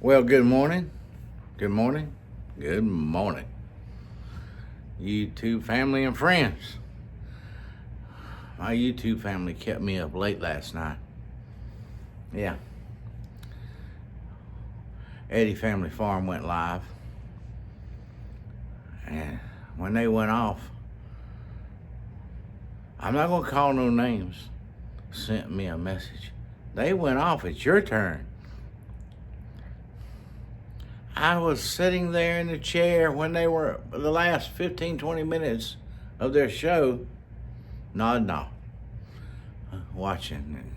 Well, good morning. Good morning. Good morning. YouTube family and friends. My YouTube family kept me up late last night. Yeah. Eddie Family Farm went live. And when they went off, I'm not going to call no names, sent me a message. They went off. It's your turn. I was sitting there in the chair when they were the last 15, 20 minutes of their show, nodding off, watching and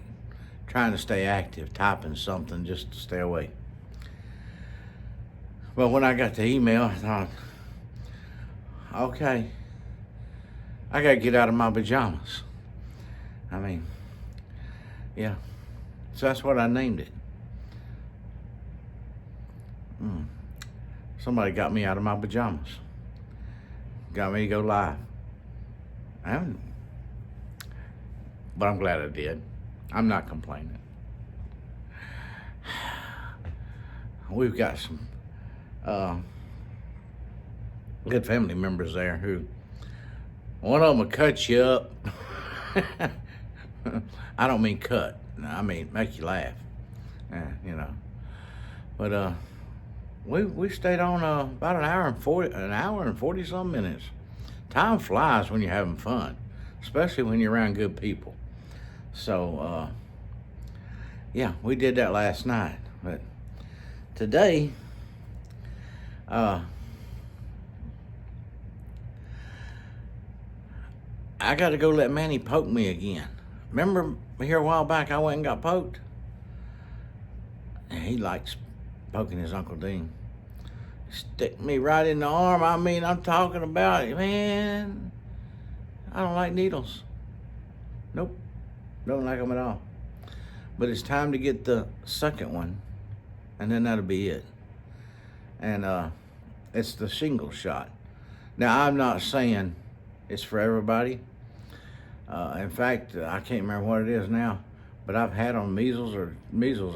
trying to stay active, typing something just to stay awake. But when I got the email, I thought, okay, I got to get out of my pajamas. I mean, yeah. So that's what I named it. Somebody got me out of my pajamas. Got me to go live. But I'm glad I did. I'm not complaining. We've got some good family members there who, one of them will cut you up. I don't mean cut. I mean make you laugh. But we stayed on about an hour and 40 some minutes. Time flies when you're having fun, especially when you're around good people. So yeah, we did that last night. But today, I got to go let Manny poke me again. Remember here a while back I went and got poked? And he likes poking his Uncle Dean. Stick me right in the arm. I mean, I'm talking about it, man. I don't like needles. Nope, don't like them at all. But it's time to get the second one, and then that'll be it. And it's the shingle shot. Now, I'm not saying it's for everybody. In fact, I can't remember what it is now, but I've had on measles,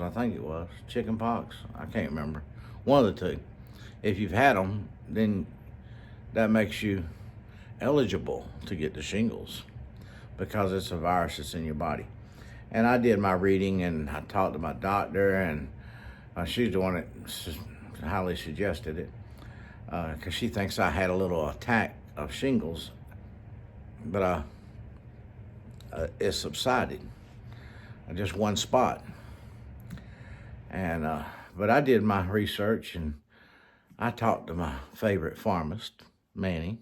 I think it was, chicken pox, I can't remember. One of the two. If you've had them, then that makes you eligible to get the shingles because it's a virus that's in your body. And I did my reading and I talked to my doctor, and she's the one that highly suggested it because she thinks I had a little attack of shingles, but it subsided, just one spot. And but I did my research and I talked to my favorite pharmacist, Manny,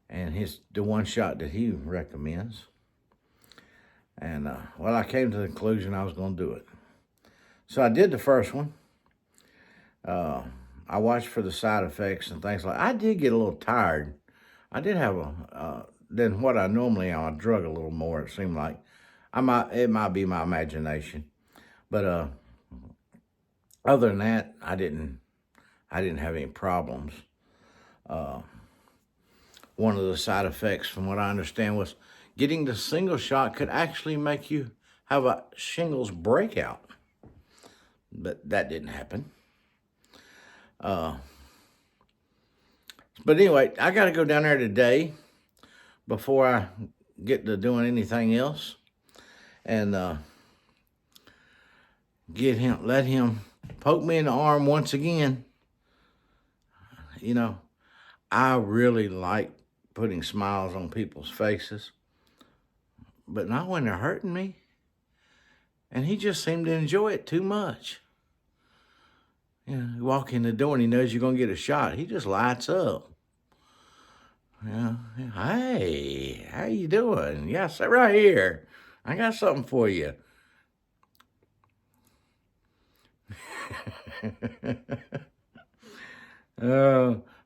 and the one shot that he recommends. And well, I came to the conclusion I was going to do it. So I did the first one. I watched for the side effects and things like. I did get a little tired. I did have than what I normally am. I drug a little more. It seemed like it might be my imagination, but other than that, I didn't have any problems. One of the side effects, from what I understand, was getting the single shot could actually make you have a shingles breakout. But that didn't happen. But anyway, I got to go down there today before I get to doing anything else, and let him poke me in the arm once again. You know, I really like putting smiles on people's faces, but not when they're hurting me. And he just seemed to enjoy it too much. You walk in the door and he knows you're going to get a shot. He just lights up. Hey, how you doing? Yeah, sit right here. I got something for you.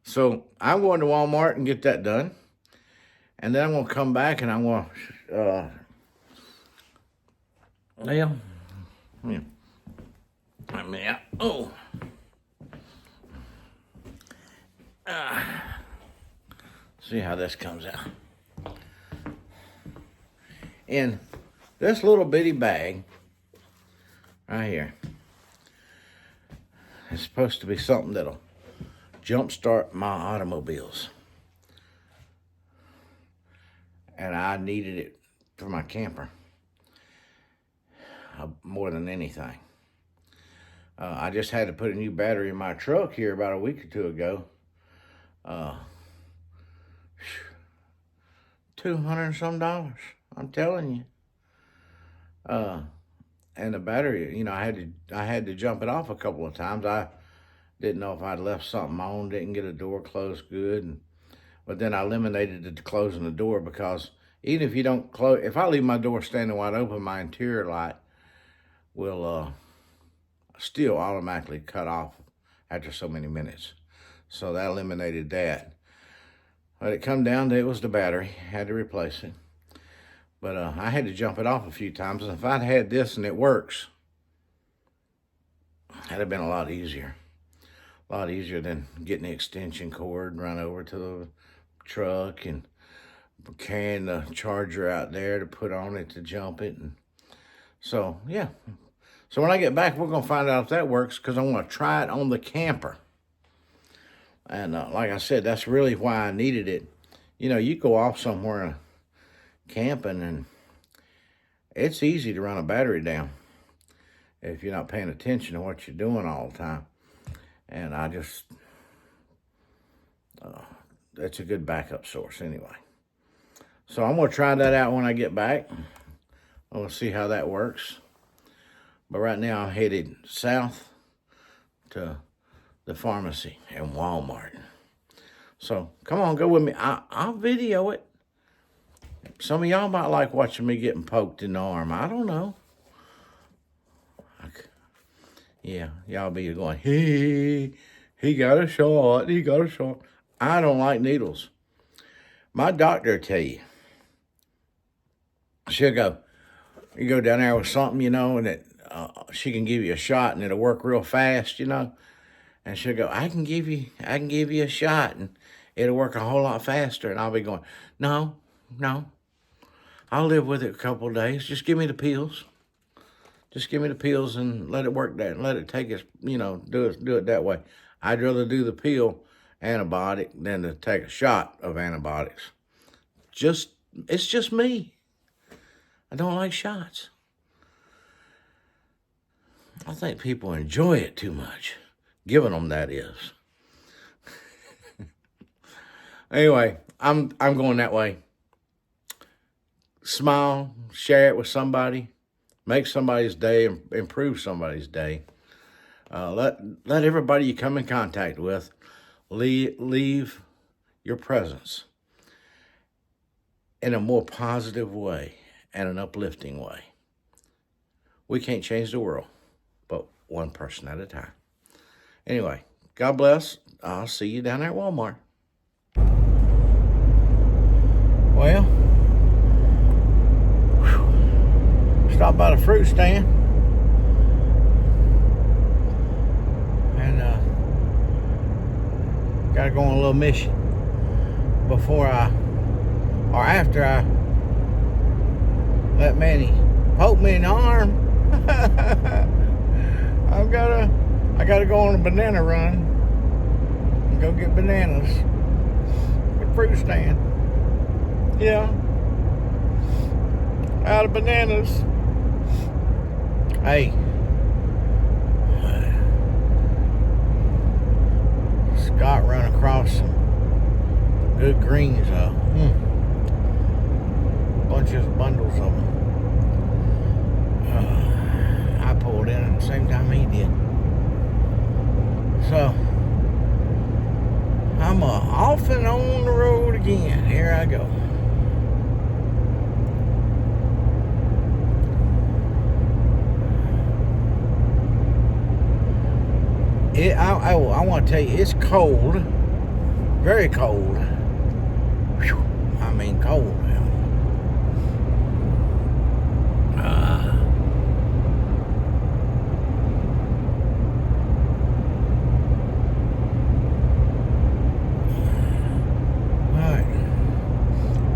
So I'm going to Walmart and get that done. And then I'm going to come back and I'm going to, see how this comes out. In this little bitty bag right here, It's supposed to be something that'll jumpstart my automobiles. And I needed it for my camper more than anything. I just had to put a new battery in my truck here about a week or two ago. $200 and some, I'm telling you. And the battery, you know, I had to jump it off a couple of times. I didn't know if I'd left something on, didn't get a door closed good. But then I eliminated the closing the door, because even if you don't close, if I leave my door standing wide open, my interior light will still automatically cut off after so many minutes. So that eliminated that. But it come down to, it was the battery, had to replace it. But I had to jump it off a few times. And if I'd had this and it works, that'd have been a lot easier. A lot easier than getting the extension cord and run over to the truck and carrying the charger out there to put on it to jump it. And so, yeah. So when I get back, we're going to find out if that works, because I want to try it on the camper. And like I said, that's really why I needed it. You know, you go off somewhere camping, and it's easy to run a battery down if you're not paying attention to what you're doing all the time. And I just, that's a good backup source anyway. So I'm going to try that out when I get back. I'm going to see how that works. But right now I'm headed south to the pharmacy and Walmart. So come on, go with me. I'll video it. Some of y'all might like watching me getting poked in the arm. I don't know. Yeah, y'all be going, he got a shot, he got a shot. I don't like needles. My doctor will tell you. She'll go, you go down there with something, you know, and she can give you a shot and it'll work real fast, you know. And she'll go, I can give you a shot and it'll work a whole lot faster. And I'll be going, no, I'll live with it a couple of days. Just give me the pills. Just give me the pills and let it work that, and let it take us, you know, do it that way. I'd rather do the pill antibiotic than to take a shot of antibiotics. It's just me. I don't like shots. I think people enjoy it too much. Giving them, that is. Anyway, I'm going that way. Smile, share it with somebody, make somebody's day, improve somebody's day. Let everybody you come in contact with leave your presence in a more positive way and an uplifting way. We can't change the world, but one person at a time. Anyway, God bless. I'll see you down there at Walmart. Well, stopped by the fruit stand and gotta go on a little mission before after I let Manny poke me in the arm. I gotta go on a banana run and go get bananas at the fruit stand. Yeah, out of bananas. Hey, Scott run across some good greens, bundles of them. I pulled in at the same time he did. So, I'm off and on the road again. Here I go. I want to tell you, it's cold, very cold. Whew, I mean cold.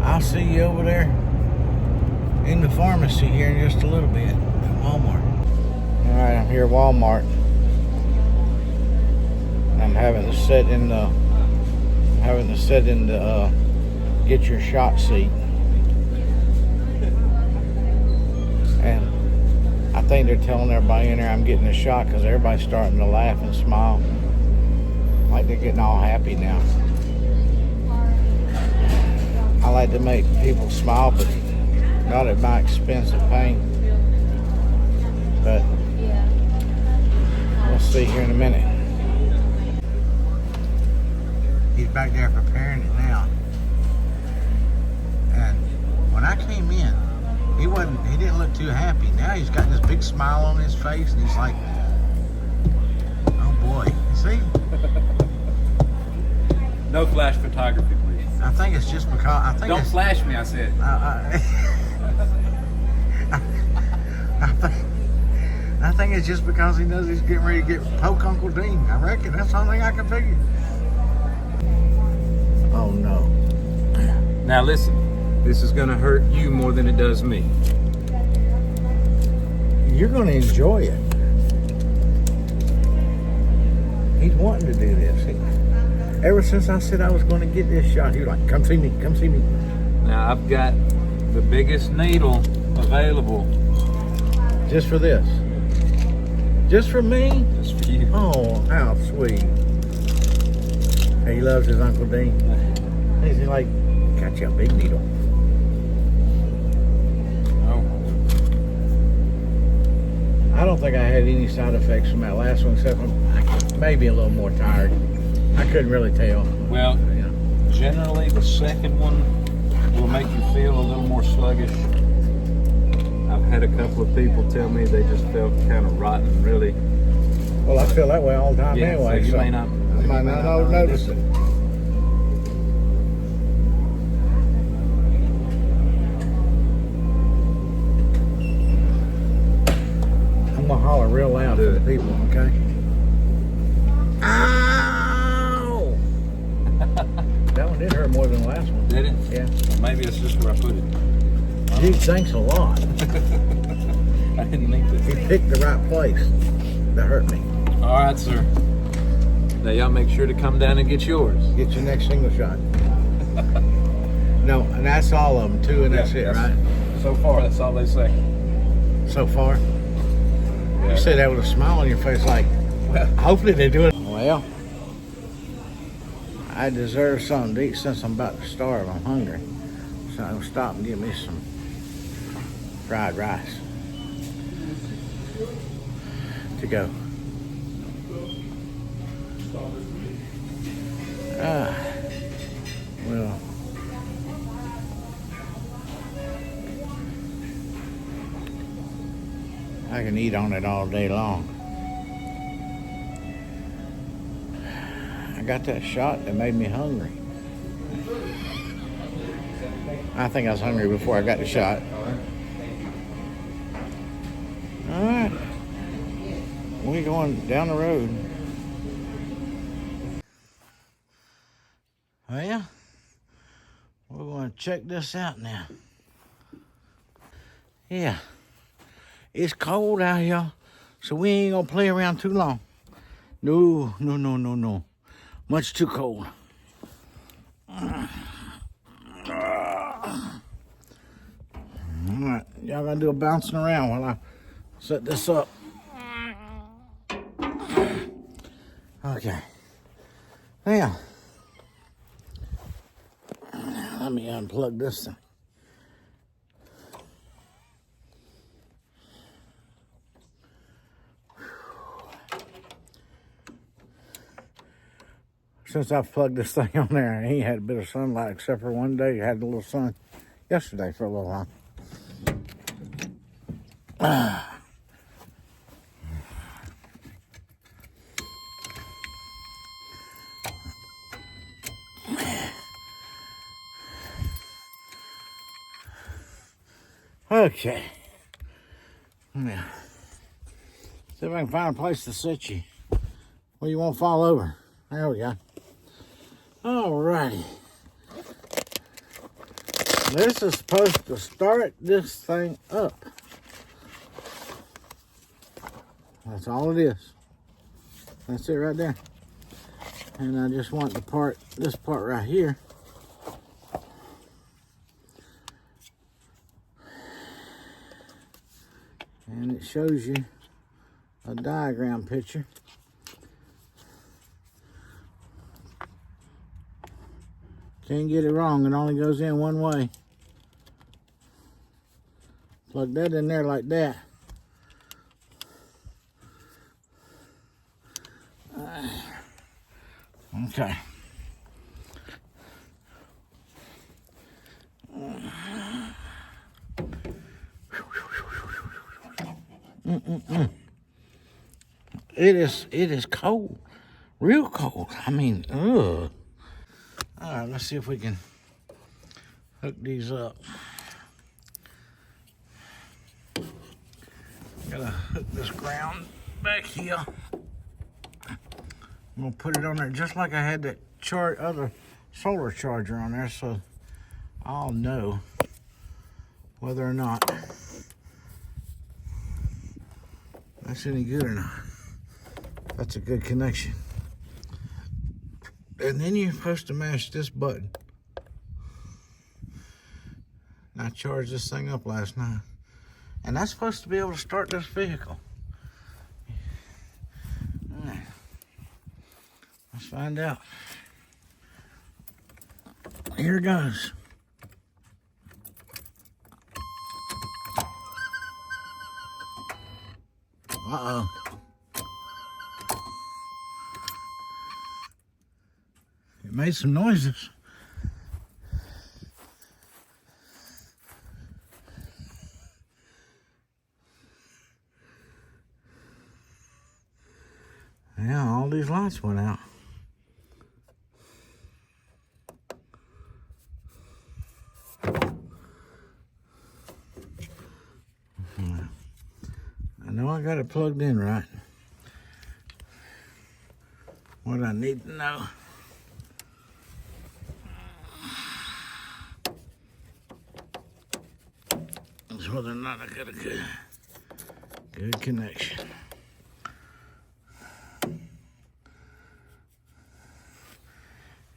I'll see you over there in the pharmacy here in just a little bit at Walmart. All right, I'm here at Walmart. I'm having to sit in the get your shot seat, and I think they're telling everybody in there I'm getting a shot because everybody's starting to laugh and smile like they're getting all happy now. I like to make people smile, but not at my expense of pain. But we'll see here in a minute. He's back there preparing it now. And when I came in, he didn't look too happy. Now he's got this big smile on his face and he's like, oh boy, you see? No flash photography, please. I think it's just because Don't flash me, I said. I think it's just because he knows he's getting ready to poke Uncle Dean. I reckon that's the only thing I can figure. Oh no. Now listen, this is gonna hurt you more than it does me. You're gonna enjoy it. He's wanting to do this. Ever since I said I was gonna get this shot, he was like, come see me, come see me. Now I've got the biggest needle available. Just for this? Just for me? Just for you. Oh, how sweet. He loves his Uncle Dean. He's like, got you a big needle. Oh. I don't think I had any side effects from that last one, except for maybe a little more tired. I couldn't really tell. Well, Yeah. generally the second one will make you feel a little more sluggish. I've had a couple of people tell me they just felt kind of rotten, really. Well, I feel that way all the time Yeah, anyway. so you so may not. I might not notice it. I'm gonna holler real loud for the people, okay? Ow! That one did hurt more than the last one. Did it? Yeah. Well, maybe it's just where I put it. Gee, thanks a lot. I didn't mean to. You picked the right place to hurt me. All right, sir. Now y'all make sure to come down and get yours. Get your next single shot. No, and that's all of them too, and that's it, right? So far, that's all they say. So far. Yeah. You said that with a smile on your face, like, hopefully they do it. Well, I deserve something to eat since I'm about to starve. I'm hungry. So I'll stop and get me some fried rice to go. Well, I can eat on it all day long. I got that shot that made me hungry. I think I was hungry before I got the shot. All right. We're going down the road. Well, we're going to check this out now. Yeah. It's cold out here, so we ain't going to play around too long. No. Much too cold. All right, y'all gotta do a bouncing around while I set this up. Okay. Now, let me unplug this thing. Since I've plugged this thing on there, I ain't had a bit of sunlight except for one day. I had a little sun yesterday for a little while. Okay. Now, see if I can find a place to sit you where you won't fall over. There we go. Alrighty. This is supposed to start this thing up. That's all it is. That's it right there. And I just want this part right here. And it shows you a diagram picture. Can't get it wrong, it only goes in one way. Plug that in there like that. Okay. It is cold, real cold. I mean, ugh. All right, let's see if we can hook these up. Gotta hook this ground back here. I'm gonna put it on there just like I had that other solar charger on there, so I'll know whether or not that's any good or not. That's a good connection. And then you're supposed to mash this button. I charged this thing up last night. And that's supposed to be able to start this vehicle. All right. Let's find out. Here it goes. Uh-oh. It made some noises. Yeah, all these lights went out. I know I got it plugged in right. What I need to know is whether or not I got a good connection.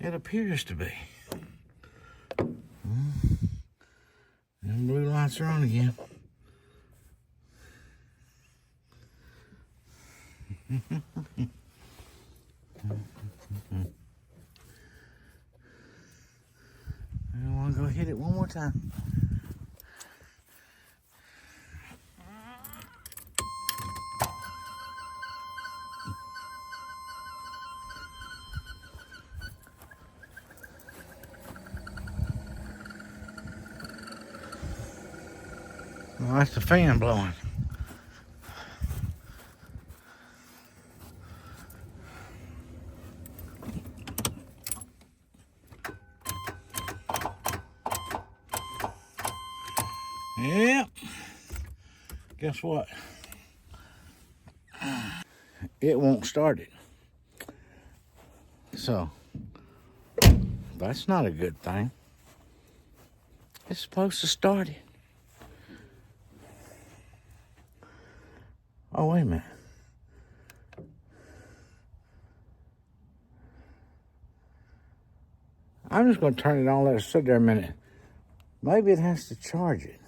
It appears to be. And blue lights are on again. I want to go hit it one more time. Well, that's the fan blowing. Yep. Guess what? It won't start it. So, that's not a good thing. It's supposed to start it. Oh, wait a minute. I'm just going to turn it on, let it sit there a minute. Maybe it has to charge it.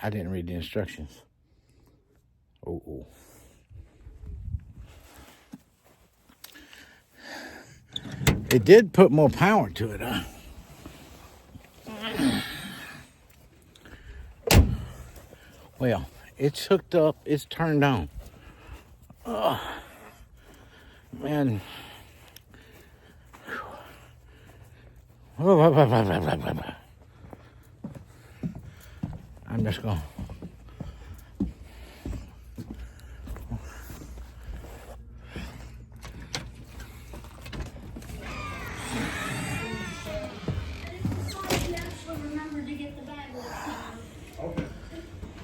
I didn't read the instructions. Oh. It did put more power to it, huh? Well, it's hooked up, it's turned on. Oh, man. I'm just going.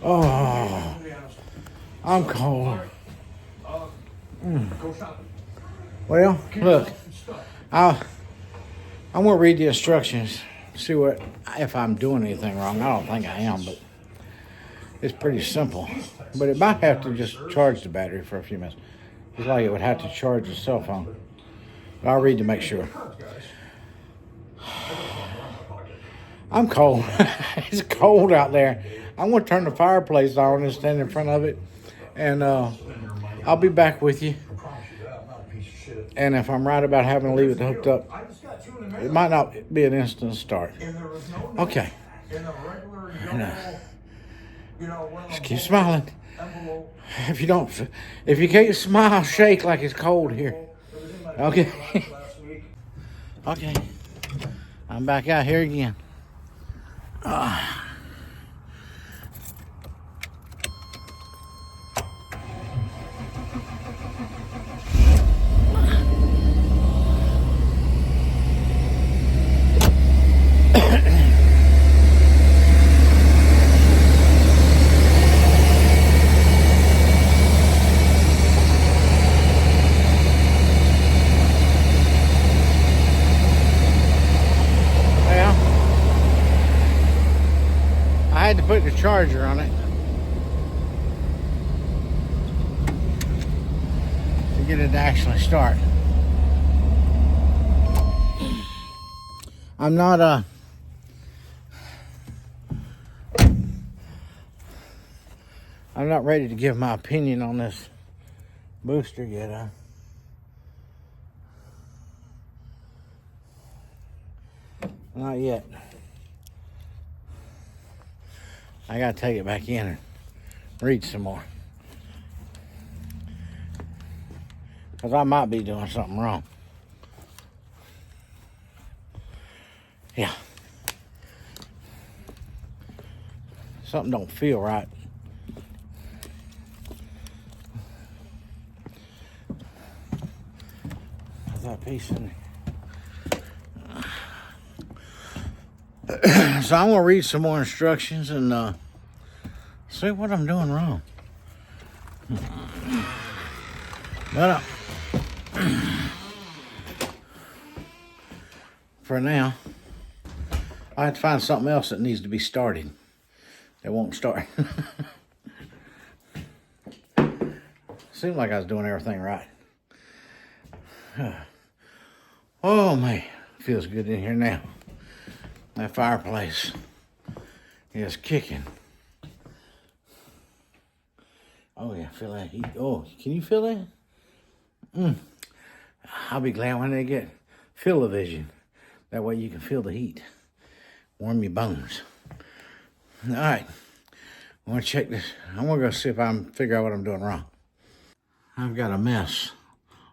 Oh, I'm cold. Well, look, I won't read the instructions, see what if I'm doing anything wrong. I don't think I am, but it's pretty simple. But it might have to just charge the battery for a few minutes. It's like it would have to charge the cell phone. I'll read to make sure. I'm cold. It's cold out there. I'm going to turn the fireplace on and stand in front of it. And I'll be back with you. And if I'm right about having to leave it hooked up, it might not be an instant start. Okay. Just keep smiling. If you can't smile, shake like it's cold here. Okay. Okay. I'm back out here again. I had to put the charger on it to get it to actually start. I'm not ready to give my opinion on this booster yet. Not yet. I gotta take it back in and read some more. Because I might be doing something wrong. Yeah. Something don't feel right. There's that piece in there. So I'm gonna read some more instructions and see what I'm doing wrong. But for now, I have to find something else that needs to be started. It won't start. Seemed like I was doing everything right. Oh man, feels good in here now. That fireplace is kicking. Oh yeah, feel that heat. Oh, can you feel that? I'll be glad when they get Feel-O-Vision. That way you can feel the heat. Warm your bones. All right, I want to check this. I'm gonna go see if I can figure out what I'm doing wrong. I've got a mess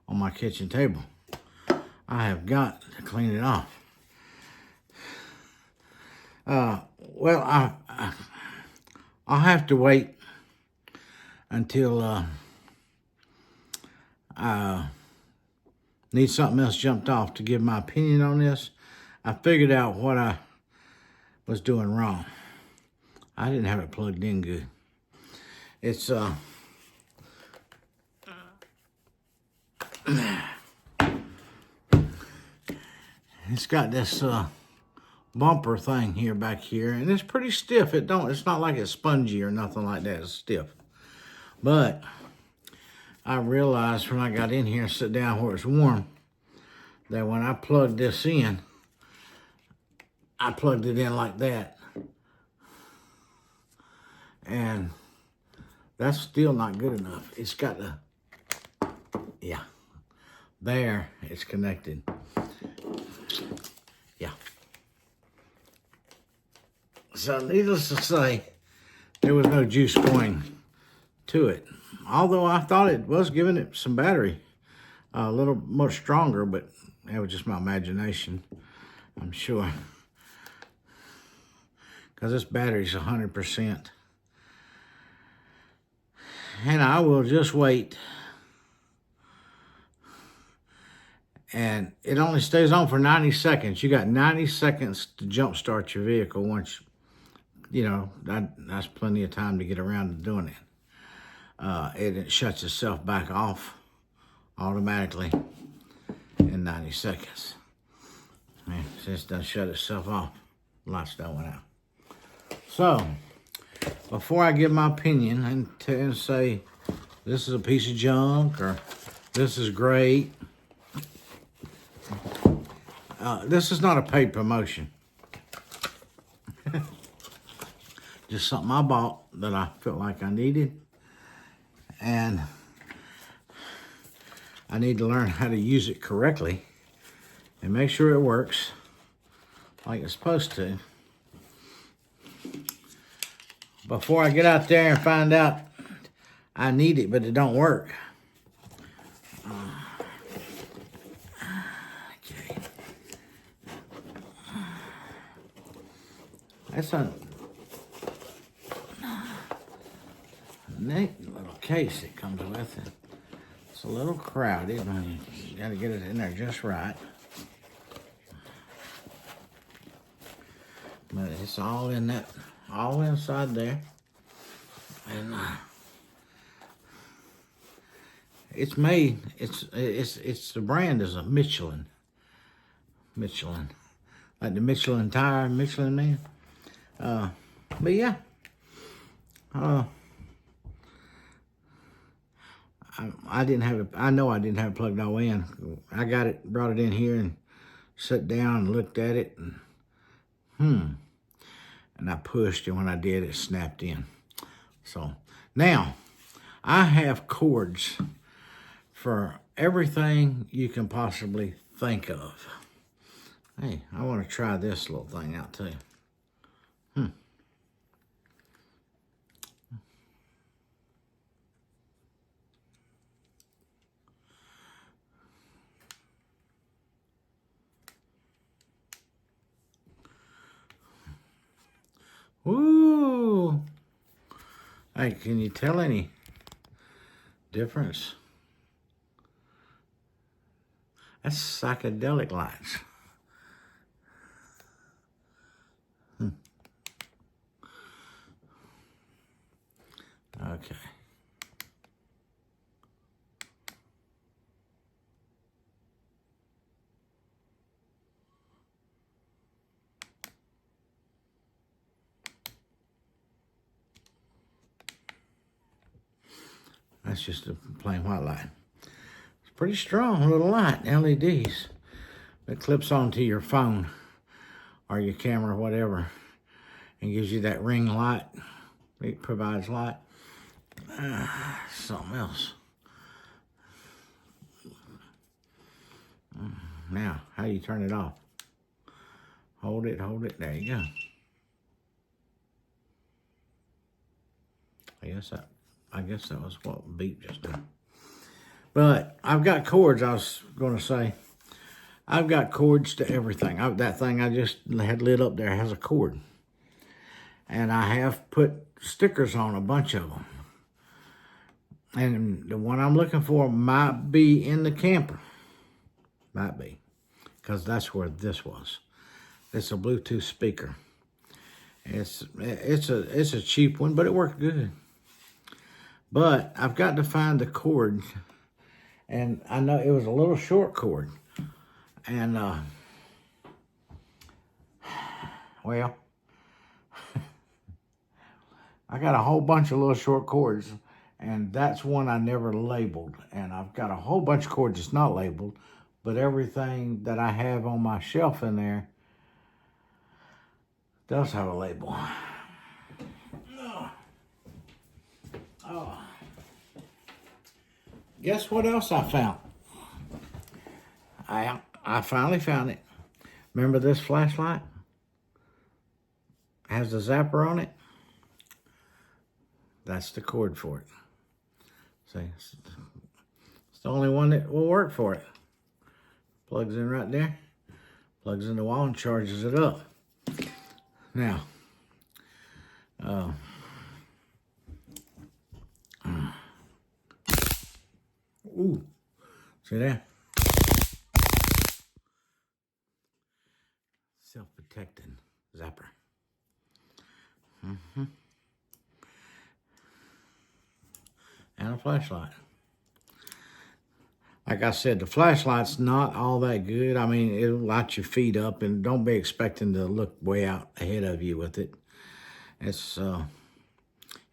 on my kitchen table. I have got to clean it off. Well, I'll have to wait until I need something else jumped off to give my opinion on this. I figured out what I was doing wrong. I didn't have it plugged in good. It's it's got this bumper thing here back here, and it's pretty stiff. It's not like it's spongy or nothing like that. It's stiff. But I realized when I got in here and sat down where it's warm that when I plugged this in, I plugged it in like that. And that's still not good enough. It's got the, yeah, there it's connected. Yeah. So needless to say, there was no juice going to it. Although I thought it was giving it some battery, a little more stronger, but that was just my imagination, I'm sure. Because this battery's 100%. And I will just wait. And it only stays on for 90 seconds. You got 90 seconds to jump start your vehicle once, that's plenty of time to get around to doing it. It shuts itself back off automatically in 90 seconds. And since it done shut itself off, lights done went out. So, before I give my opinion and say this is a piece of junk or This is great. This is not a paid promotion. Just something I bought that I felt like I needed. And I need to learn how to use it correctly and make sure it works like it's supposed to before I get out there and find out I need it, but it don't work. Okay. That's a neat little case it comes with. It's a little crowded. You got to get it in there just right. But it's all in that, all inside there. And it's made, it's the brand is a Michelin. Michelin. Like the Michelin tire, Michelin man. But yeah. I didn't have it. I know I didn't have it plugged all in. I got it, brought it in here and sat down and looked at it. And I pushed, and when I did, it snapped in. So now I have cords for everything you can possibly think of. Hey, I want to try this little thing out too. Ooh. Hey, can you tell any difference? That's psychedelic lights. Okay. That's just a plain white light. It's pretty strong little light, LEDs. That clips onto your phone or your camera, whatever, and gives you that ring light. It provides light. Something else. Now, how do you turn it off? Hold it, there you go. I guess that was what beat just now. But I've got cords, I was going to say. I've got cords to everything. That thing I just had lit up there has a cord. And I have put stickers on a bunch of them. And the one I'm looking for might be in the camper. Might be. Because that's where this was. It's a Bluetooth speaker. It's a cheap one, but it worked good. But I've got to find the cord. And I know it was a little short cord. And, well, I got a whole bunch of little short cords, and that's one I never labeled. And I've got a whole bunch of cords that's not labeled, but everything that I have on my shelf in there does have a label. Oh. Guess what else I found? I finally found it. Remember this flashlight? Has the zapper on it. That's the cord for it. See, it's the only one that will work for it. Plugs in right there. Plugs in the wall and charges it up. Now, ooh, see that? Self-protecting zapper. And a flashlight. Like I said, the flashlight's not all that good. I mean, it'll light your feet up, and don't be expecting to look way out ahead of you with it. It's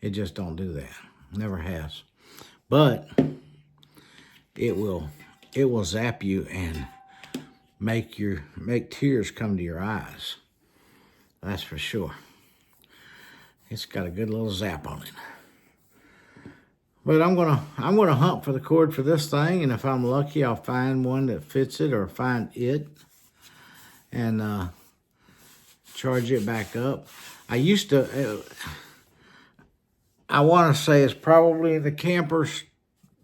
it just don't do that. Never has. But it will zap you and make tears come to your eyes. That's for sure. It's got a good little zap on it. But I'm gonna hunt for the cord for this thing, and if I'm lucky, I'll find one that fits it or find it, and charge it back up. I used to. I want to say it's probably the campers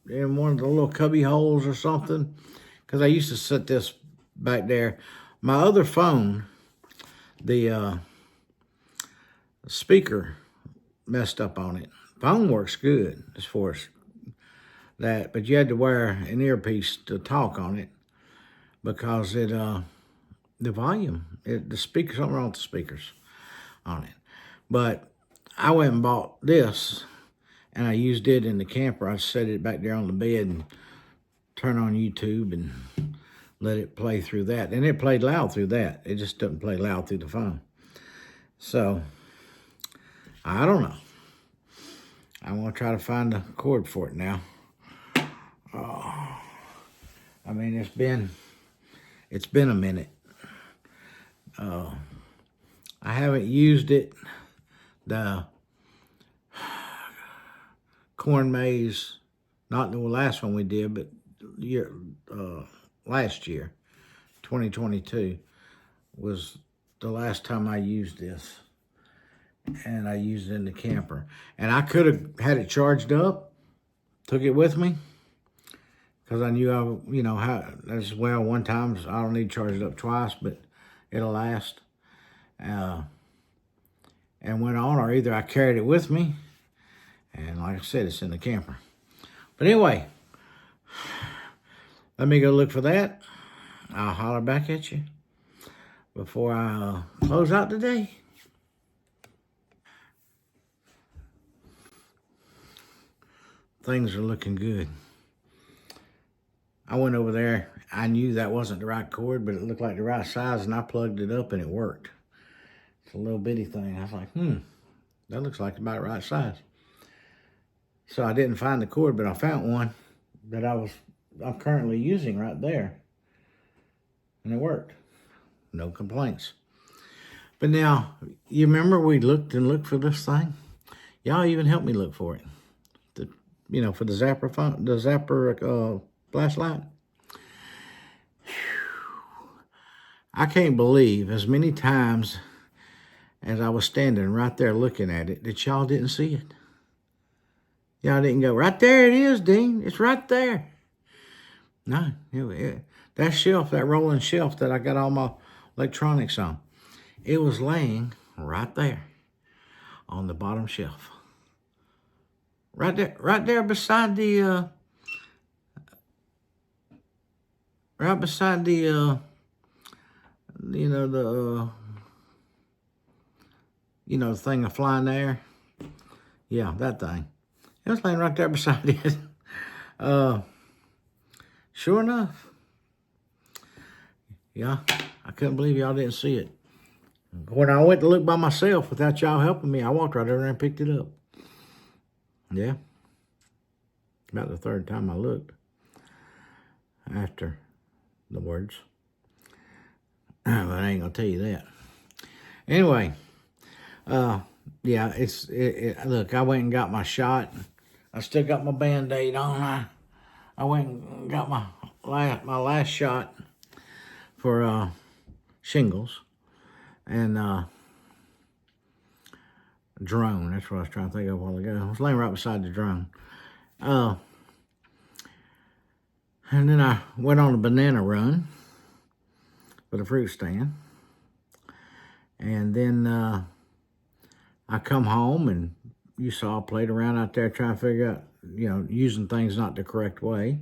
in one of the little cubby holes or something, because I used to set this back there. My other phone, the speaker messed up on it. Phone works good as far as that, but you had to wear an earpiece to talk on it because it the volume, the speaker, something wrong with the speakers on it. But I went and bought this, and I used it in the camper. I set it back there on the bed and turn on YouTube and let it play through that. And it played loud through that. It just doesn't play loud through the phone. So, I don't know. I'm going to try to find a cord for it now. I mean, it's been a minute. I haven't used it. The corn maze, not the last one we did, but last year, 2022, was the last time I used this. And I used it in the camper. And I could have had it charged up, took it with me, because I knew how, as well, one time, I don't need to charge it up twice, but it'll last. And went on, or either I carried it with me, and like I said, it's in the camper. But anyway, let me go look for that. I'll holler back at you before I close out today. Things are looking good. I went over there. I knew that wasn't the right cord, but it looked like the right size, and I plugged it up, and it worked. It's a little bitty thing. I was like, that looks like about the right size. So I didn't find the cord, but I found one that I'm currently using right there. And it worked. No complaints. But now, you remember we looked for this thing? Y'all even helped me look for it. For the Zapper flashlight. I can't believe as many times as I was standing right there looking at it that y'all didn't see it. Y'all didn't go, right there it is, Dean. It's right there. No, that shelf, that rolling shelf that I got all my electronics on, it was laying right there on the bottom shelf. Right there beside the, the thing of flying there. Yeah, that thing. It was laying right there beside it. Sure enough. Yeah, I couldn't believe y'all didn't see it. When I went to look by myself without y'all helping me, I walked right over there and picked it up. Yeah. About the third time I looked after the words. But I ain't gonna tell you that. Anyway, yeah, look, I went and got my shot. I still got my Band-Aid on. I went and got my last shot for shingles and drone. That's what I was trying to think of a while ago. I was laying right beside the drone. And then I went on a banana run for the fruit stand. And then I come home, and you saw I played around out there trying to figure out, using things not the correct way.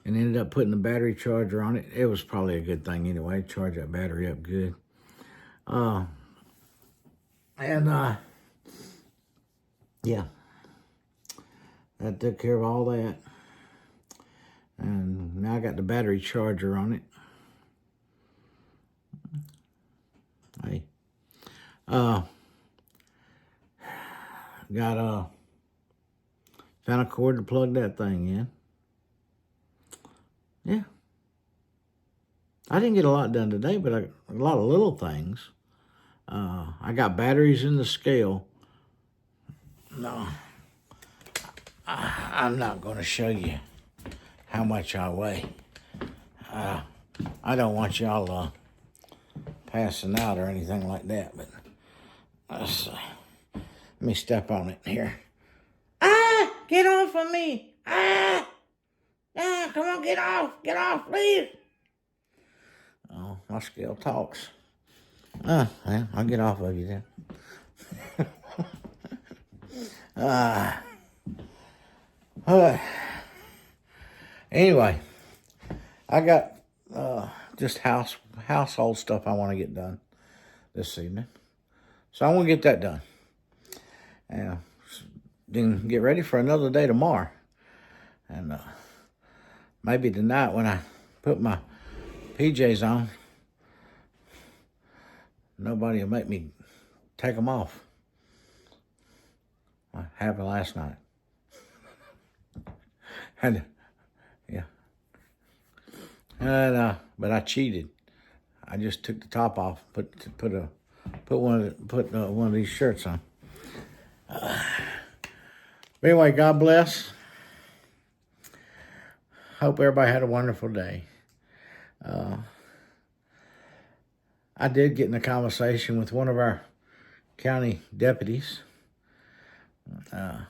And ended up putting the battery charger on it. It was probably a good thing anyway, charge that battery up good. Yeah, that took care of all that. And now I got the battery charger on it. Hey. Found a cord to plug that thing in. I didn't get a lot done today, but a lot of little things. I got batteries in the scale. No, I'm not going to show you how much I weigh. I don't want y'all passing out or anything like that, but let me step on it here. Ah, get off of me. Ah, come on, get off, please. Oh, my scale talks. Well, I'll get off of you then. Anyway, I got just household stuff I want to get done this evening. So I want to get that done. And then get ready for another day tomorrow. And maybe tonight when I put my PJs on, nobody will make me take them off. I happened last night. And yeah. And but I cheated. I just took the top off, put one of these shirts on. But anyway, God bless. Hope everybody had a wonderful day. I did get in a conversation with one of our county deputies. I'm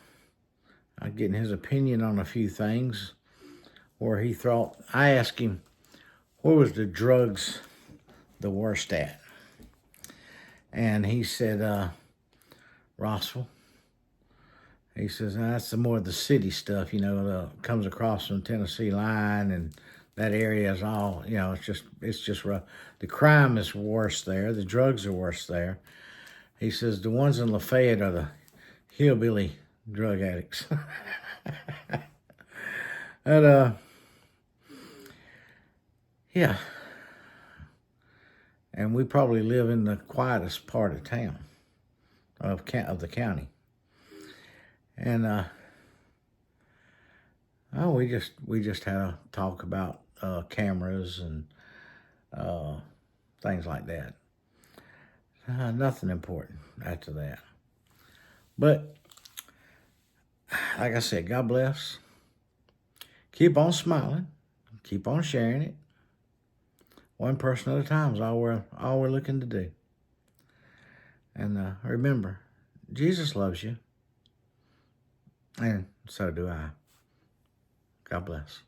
getting his opinion on a few things. Where he thought, I asked him, where was the drugs the worst at? And he said, Rossville. He says, that's the more the city stuff, comes across from Tennessee line, and that area is all, it's just rough. The crime is worse there. The drugs are worse there. He says, the ones in Lafayette are the hillbilly drug addicts. And, yeah. And we probably live in the quietest part of town, of the county. And we just had a talk about cameras and things like that. Nothing important after that. But like I said, God bless. Keep on smiling. Keep on sharing it. One person at a time is all we're looking to do. And remember, Jesus loves you. And so do I. God bless.